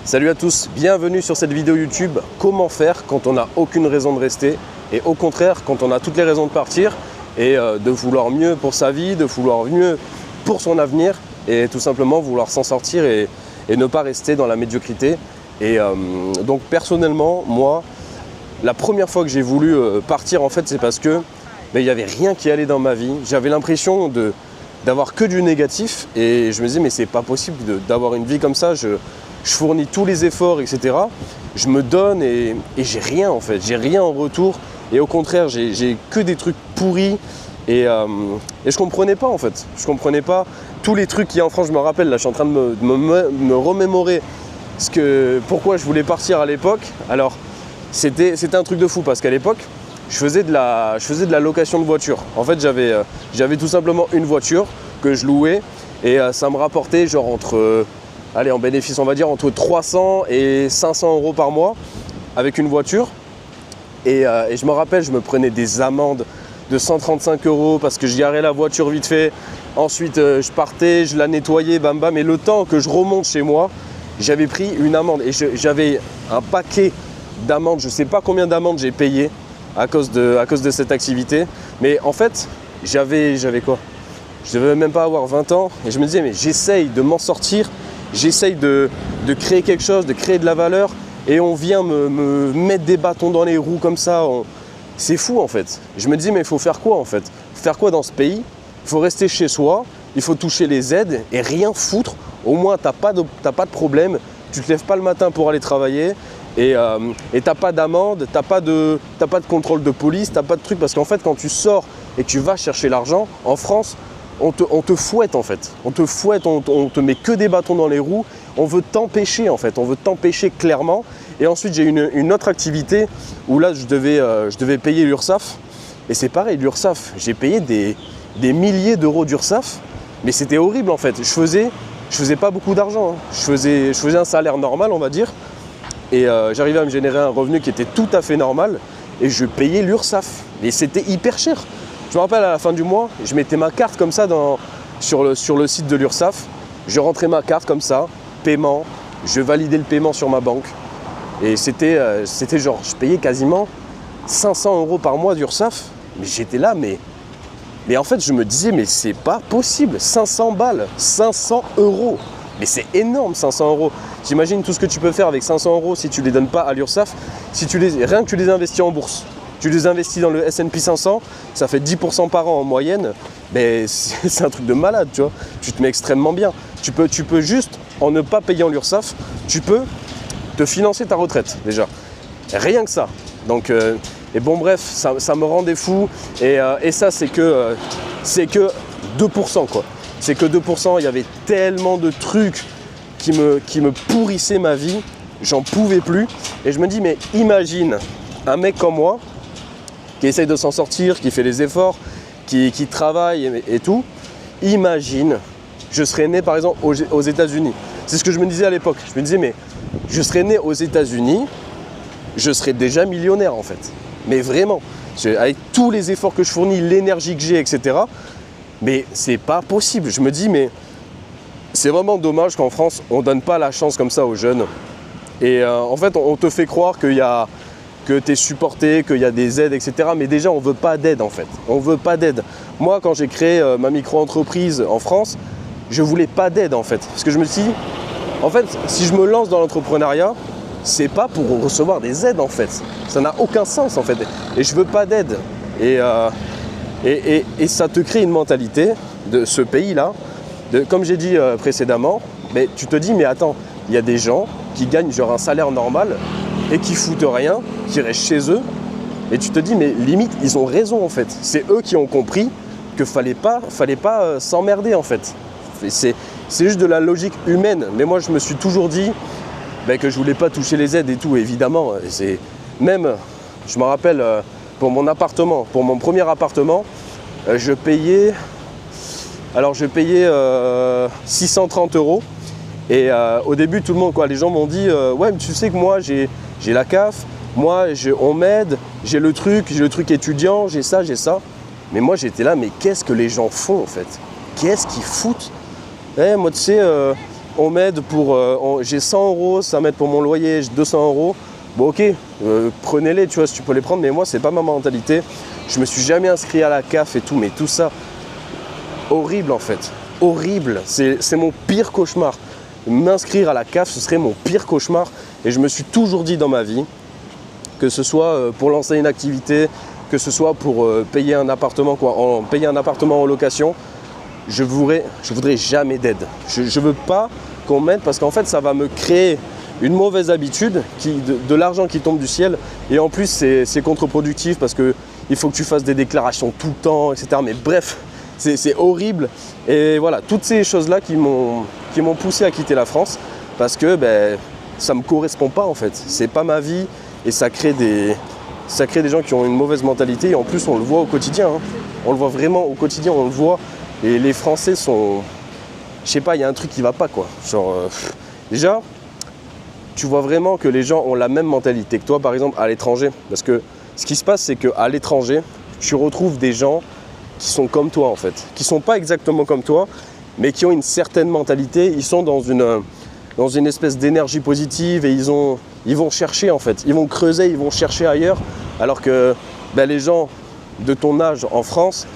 Salut à tous, bienvenue sur cette vidéo YouTube. Comment faire quand on n'a aucune raison de rester et au contraire quand on a toutes les raisons de partir et de vouloir mieux pour sa vie, de vouloir mieux pour son avenir et tout simplement vouloir s'en sortir et ne pas rester dans la médiocrité. Et donc personnellement, moi, la première fois que j'ai voulu partir en fait c'est parce que il n'y avait rien qui allait dans ma vie. J'avais l'impression d'avoir que du négatif et je me disais mais c'est pas possible d'avoir une vie comme ça. Je fournis tous les efforts, etc. Je me donne et j'ai rien en fait, j'ai rien en retour. Et au contraire, j'ai que des trucs pourris et je comprenais pas en fait. Je comprenais pas tous les trucs qu'il y a en France. Je me rappelle, là je suis en train de me remémorer pourquoi je voulais partir à l'époque. Alors c'était un truc de fou parce qu'à l'époque, je faisais de la location de voiture. En fait, j'avais tout simplement une voiture que je louais et ça me rapportait genre allez, en bénéfice, on va dire entre 300 et 500 euros par mois avec une voiture. Et je me rappelle, je me prenais des amendes de 135 euros parce que je garais la voiture vite fait. Ensuite, je partais, je la nettoyais, bam bam. Et le temps que je remonte chez moi, j'avais pris une amende. Et j'avais un paquet d'amendes. Je ne sais pas combien d'amendes j'ai payé à cause de cette activité. Mais en fait, j'avais quoi? Je ne devais même pas avoir 20 ans. Et je me disais, mais j'essaye de m'en sortir. J'essaye de créer quelque chose, de créer de la valeur et on vient me mettre des bâtons dans les roues comme ça. C'est fou en fait. Je me dis mais il faut faire quoi en fait? Faire quoi dans ce pays? Il faut rester chez soi, il faut toucher les aides et rien foutre. Au moins t'as pas de problème, tu te lèves pas le matin pour aller travailler et t'as pas d'amende, t'as pas de contrôle de police, t'as pas de truc parce qu'en fait quand tu sors et que tu vas chercher l'argent, en France, on te fouette en fait, on te fouette, on te met que des bâtons dans les roues, on veut t'empêcher en fait, on veut t'empêcher clairement. Et ensuite j'ai une autre activité où là je devais payer l'URSSAF et c'est pareil, l'URSSAF, j'ai payé des milliers d'euros d'URSSAF, mais c'était horrible en fait, je faisais pas beaucoup d'argent, hein. Je faisais un salaire normal on va dire et j'arrivais à me générer un revenu qui était tout à fait normal et je payais l'URSSAF et c'était hyper cher. Je me rappelle à la fin du mois, je mettais ma carte comme ça sur le site de l'URSSAF. Je rentrais ma carte comme ça, paiement, je validais le paiement sur ma banque. Et c'était genre, je payais quasiment 500 euros par mois d'URSSAF. Mais j'étais là, mais en fait je me disais, mais c'est pas possible, 500 balles, 500 euros. Mais c'est énorme 500 euros. J'imagine tout ce que tu peux faire avec 500 euros si tu ne les donnes pas à l'URSSAF, rien que tu les investis en bourse. Tu les investis dans le S&P 500, ça fait 10% par an en moyenne, mais c'est un truc de malade, tu vois. Tu te mets extrêmement bien. Tu peux juste, en ne pas payant l'URSSAF, tu peux te financer ta retraite, déjà. Rien que ça. Donc, et bon bref, ça me rendait fou. Et ça, c'est que 2%, quoi. C'est que 2%, il y avait tellement de trucs qui me pourrissaient ma vie, j'en pouvais plus. Et je me dis, mais imagine un mec comme moi, qui essaye de s'en sortir, qui fait les efforts, qui travaille et tout. Imagine, je serais né par exemple aux États-Unis. C'est ce que je me disais à l'époque. Je me disais, mais je serais né aux États-Unis, je serais déjà millionnaire en fait. Mais vraiment, avec tous les efforts que je fournis, l'énergie que j'ai, etc. Mais c'est pas possible. Je me dis, mais c'est vraiment dommage qu'en France, on donne pas la chance comme ça aux jeunes. Et en fait, on te fait croire que tu es supporté, qu'il y a des aides, etc. Mais déjà, on ne veut pas d'aide en fait. On ne veut pas d'aide. Moi, quand j'ai créé ma micro-entreprise en France, je ne voulais pas d'aide en fait. Parce que je me suis dit, en fait, si je me lance dans l'entrepreneuriat, c'est pas pour recevoir des aides en fait. Ça n'a aucun sens en fait. Et je ne veux pas d'aide. Et ça te crée une mentalité de ce pays-là. Comme j'ai dit précédemment, mais tu te dis, mais attends, il y a des gens qui gagnent genre un salaire normal et qui foutent rien, qui restent chez eux, et tu te dis mais limite ils ont raison en fait. C'est eux qui ont compris que fallait pas s'emmerder en fait. C'est juste de la logique humaine. Mais moi je me suis toujours dit que je voulais pas toucher les aides et tout, évidemment. Même, je me rappelle pour mon appartement, pour mon premier appartement, je payais 630 euros. Et au début, tout le monde, les gens m'ont dit ouais, mais tu sais que moi j'ai la CAF, moi on m'aide, j'ai le truc étudiant, j'ai ça. Mais moi j'étais là, mais qu'est-ce que les gens font en fait? Qu'est-ce qu'ils foutent? Moi tu sais, on m'aide pour, j'ai 100 €, ça m'aide pour mon loyer, j'ai 200 €. Bon ok, prenez-les, tu vois, si tu peux les prendre, mais moi c'est pas ma mentalité. Je me suis jamais inscrit à la CAF et tout, mais tout ça, horrible en fait, horrible, c'est mon pire cauchemar. M'inscrire à la CAF, ce serait mon pire cauchemar, et je me suis toujours dit dans ma vie, que ce soit pour lancer une activité, que ce soit pour payer un appartement, payer un appartement en location, je voudrais jamais d'aide. Je veux pas qu'on m'aide parce qu'en fait ça va me créer une mauvaise habitude, de l'argent qui tombe du ciel, et en plus c'est contre-productif parce qu'il faut que tu fasses des déclarations tout le temps, etc. Mais bref, c'est horrible. Et voilà, toutes ces choses-là qui m'ont poussé à quitter la France parce que ça ne me correspond pas en fait. C'est pas ma vie et ça crée des gens qui ont une mauvaise mentalité, et en plus on le voit au quotidien. Hein. On le voit vraiment au quotidien, on le voit. Et les Français sont... Je sais pas, il y a un truc qui va pas quoi. Genre, déjà, tu vois vraiment que les gens ont la même mentalité que toi, par exemple, à l'étranger. Parce que ce qui se passe, c'est qu'à l'étranger, tu retrouves des gens qui sont comme toi, en fait. Qui sont pas exactement comme toi, mais qui ont une certaine mentalité. Ils sont dans une espèce d'énergie positive et ils vont chercher, en fait. Ils vont creuser, ils vont chercher ailleurs. Alors que les gens de ton âge en France,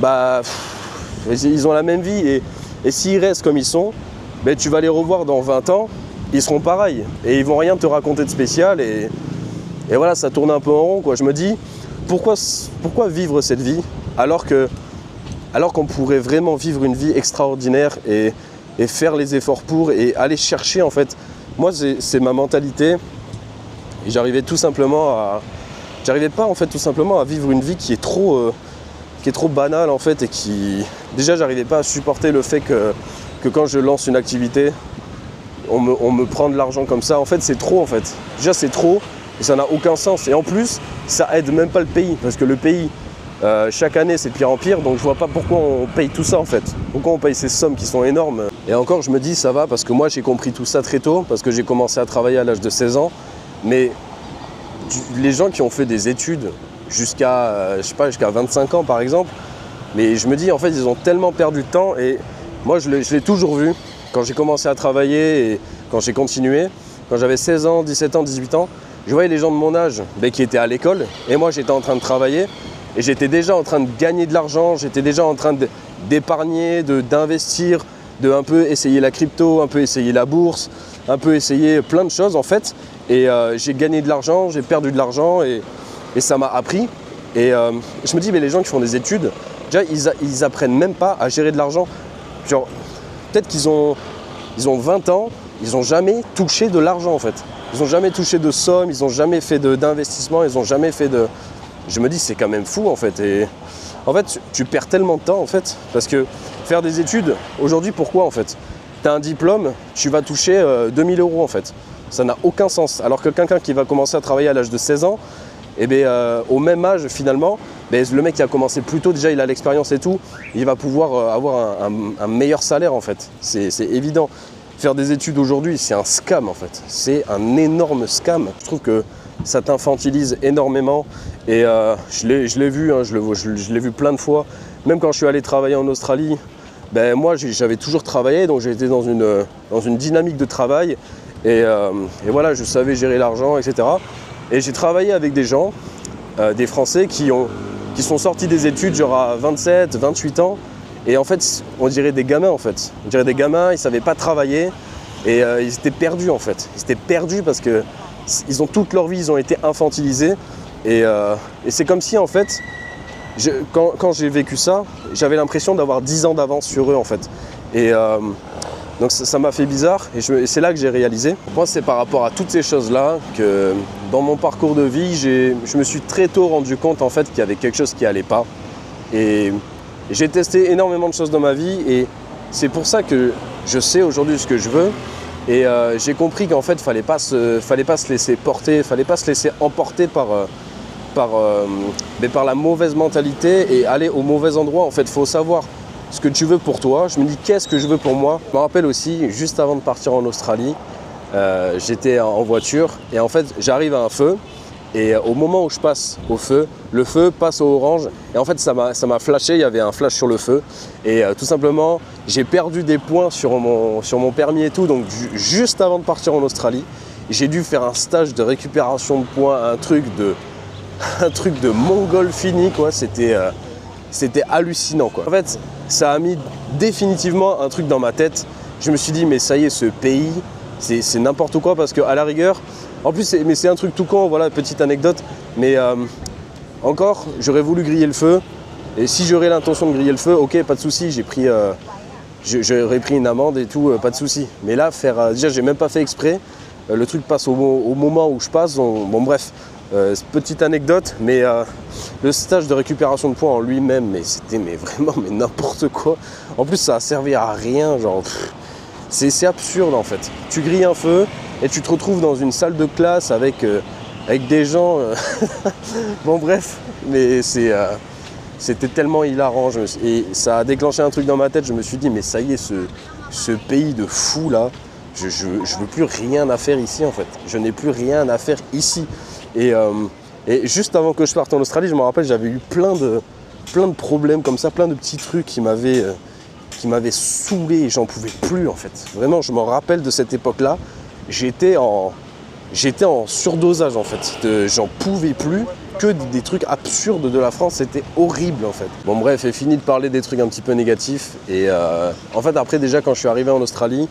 ils ont la même vie. Et s'ils restent comme ils sont, tu vas les revoir dans 20 ans, ils seront pareils et ils vont rien te raconter de spécial, et voilà, ça tourne un peu en rond quoi. Je me dis pourquoi vivre cette vie alors qu'on pourrait vraiment vivre une vie extraordinaire et faire les efforts pour et aller chercher en fait. Moi c'est ma mentalité, et j'arrivais pas en fait tout simplement à vivre une vie qui est trop banale en fait, et déjà j'arrivais pas à supporter le fait que quand je lance une activité, on me prend de l'argent comme ça. En fait, c'est trop en fait. Déjà, c'est trop et ça n'a aucun sens. Et en plus, ça aide même pas le pays. Parce que le pays, chaque année, c'est de pire en pire. Donc, je vois pas pourquoi on paye tout ça en fait. Pourquoi on paye ces sommes qui sont énormes. Et encore, je me dis, ça va parce que moi, j'ai compris tout ça très tôt. Parce que j'ai commencé à travailler à l'âge de 16 ans. Mais les gens qui ont fait des études jusqu'à 25 ans par exemple, mais je me dis, en fait, ils ont tellement perdu de temps. Et moi, je l'ai toujours vu. Quand j'ai commencé à travailler et quand j'ai continué, quand j'avais 16 ans, 17 ans, 18 ans, je voyais les gens de mon âge qui étaient à l'école, et moi j'étais en train de travailler et j'étais déjà en train de gagner de l'argent, j'étais déjà en train d'épargner, d'investir, de un peu essayer la crypto, un peu essayer la bourse, un peu essayer plein de choses en fait. Et j'ai gagné de l'argent, j'ai perdu de l'argent et ça m'a appris. Et je me dis, mais les gens qui font des études, déjà ils apprennent même pas à gérer de l'argent. Genre, peut-être qu'ils ont 20 ans, ils n'ont jamais touché de l'argent en fait. Ils n'ont jamais touché de somme, ils n'ont jamais fait d'investissement, ils n'ont jamais fait de... Je me dis c'est quand même fou en fait. Et en fait tu perds tellement de temps en fait. Parce que faire des études, aujourd'hui pourquoi en fait? Tu as un diplôme, tu vas toucher 2000 € en fait. Ça n'a aucun sens. Alors que quelqu'un qui va commencer à travailler à l'âge de 16 ans, au même âge finalement, le mec qui a commencé plus tôt, déjà il a l'expérience et tout, il va pouvoir avoir un meilleur salaire en fait, c'est évident. Faire des études aujourd'hui, c'est un scam en fait, c'est un énorme scam. Je trouve que ça t'infantilise énormément et je l'ai vu, hein, je l'ai vu plein de fois. Même quand je suis allé travailler en Australie, moi j'avais toujours travaillé, donc j'étais dans une dynamique de travail et voilà, je savais gérer l'argent, etc. Et j'ai travaillé avec des gens, des Français qui sont sortis des études genre à 27, 28 ans. Et en fait, on dirait des gamins en fait. On dirait des gamins, ils ne savaient pas travailler et ils étaient perdus en fait. Ils étaient perdus parce que toute leur vie, ils ont été infantilisés. Et c'est comme si en fait, quand j'ai vécu ça, j'avais l'impression d'avoir 10 ans d'avance sur eux en fait. Et donc ça m'a fait bizarre et c'est là que j'ai réalisé. Moi, c'est par rapport à toutes ces choses-là que dans mon parcours de vie, je me suis très tôt rendu compte en fait qu'il y avait quelque chose qui n'allait pas. Et j'ai testé énormément de choses dans ma vie et c'est pour ça que je sais aujourd'hui ce que je veux. Et j'ai compris qu'en fait, fallait pas se laisser porter, fallait pas se laisser emporter par la mauvaise mentalité et aller au mauvais endroit. En fait, il faut savoir ce que tu veux pour toi. Je me dis, qu'est-ce que je veux pour moi? Je me rappelle aussi, juste avant de partir en Australie, j'étais en voiture et en fait, j'arrive à un feu Et au moment où je passe au feu, le feu passe au orange. Et en fait, ça m'a flashé, il y avait un flash sur le feu. Et tout simplement, j'ai perdu des points sur mon permis et tout. Donc juste avant de partir en Australie, j'ai dû faire un stage de récupération de points, un truc de mongol fini, quoi. C'était hallucinant, quoi. En fait, ça a mis définitivement un truc dans ma tête. Je me suis dit, mais ça y est, ce pays, c'est n'importe quoi, parce qu'à la rigueur, en plus, mais c'est un truc tout con, voilà, petite anecdote, mais encore, j'aurais voulu griller le feu, et si j'aurais l'intention de griller le feu, ok, pas de souci, j'aurais pris une amende et tout, pas de souci. Mais là, déjà, j'ai même pas fait exprès, le truc passe au moment où je passe, bon bref, petite anecdote, mais le stage de récupération de points en lui-même, mais c'était vraiment n'importe quoi. En plus, ça a servi à rien, genre, c'est absurde en fait. Tu grilles un feu, et tu te retrouves dans une salle de classe avec des gens. Bon bref, mais c'était tellement hilarant. Et ça a déclenché un truc dans ma tête. Je me suis dit, mais ça y est, ce pays de fou là, je veux plus rien à faire ici en fait. Je n'ai plus rien à faire ici. Et juste avant que je parte en Australie, je me rappelle, j'avais eu plein de problèmes comme ça, plein de petits trucs qui m'avaient saoulé et j'en pouvais plus en fait. Vraiment, je me rappelle de cette époque-là. J'étais en surdosage en fait, j'en pouvais plus, que des trucs absurdes de la France, c'était horrible en fait. Bon bref, j'ai fini de parler des trucs un petit peu négatifs et en fait après déjà quand je suis arrivé en Australie,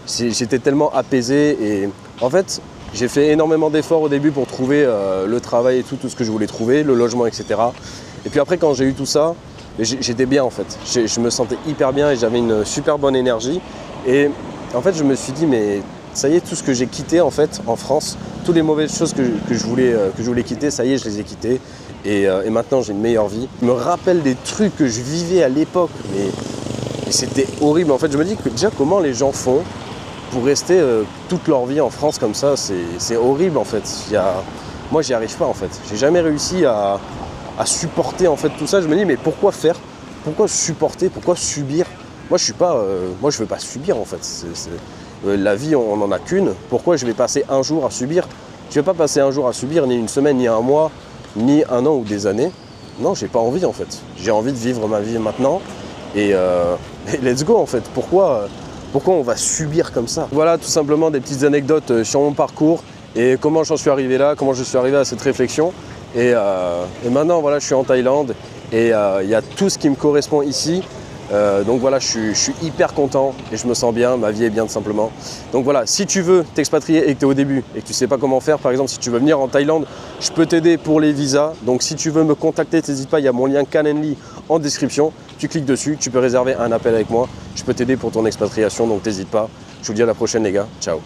j'étais tellement apaisé et en fait j'ai fait énormément d'efforts au début pour trouver le travail et tout ce que je voulais trouver, le logement, etc. Et puis après quand j'ai eu tout ça, j'étais bien en fait, je me sentais hyper bien et j'avais une super bonne énergie et en fait je me suis dit mais ça y est, tout ce que j'ai quitté en fait en France, toutes les mauvaises choses que je voulais quitter, ça y est, je les ai quittées et maintenant j'ai une meilleure vie. Je me rappelle des trucs que je vivais à l'époque, mais c'était horrible. En fait, je me dis que déjà comment les gens font pour rester toute leur vie en France comme ça, c'est horrible en fait. Moi, j'y arrive pas en fait. J'ai jamais réussi à supporter en fait tout ça. Je me dis mais pourquoi faire? Pourquoi supporter? Pourquoi subir? Moi, je veux pas subir en fait. La vie, on n'en a qu'une. Pourquoi je vais passer un jour à subir? Je ne vais pas passer un jour à subir, ni une semaine, ni un mois, ni un an ou des années. Non, j'ai pas envie en fait. J'ai envie de vivre ma vie maintenant. Et let's go en fait. Pourquoi on va subir comme ça? Voilà tout simplement des petites anecdotes sur mon parcours et comment j'en suis arrivé là, comment je suis arrivé à cette réflexion. Et maintenant, voilà, je suis en Thaïlande et il y a tout ce qui me correspond ici. Donc voilà, je suis hyper content et je me sens bien, ma vie est bien tout simplement. Donc voilà, si tu veux t'expatrier et que tu es au début et que tu ne sais pas comment faire, par exemple si tu veux venir en Thaïlande, je peux t'aider pour les visas. Donc si tu veux me contacter, n'hésite pas, il y a mon lien Calendly en description. Tu cliques dessus, tu peux réserver un appel avec moi. Je peux t'aider pour ton expatriation, donc n'hésite pas. Je vous dis à la prochaine les gars, ciao.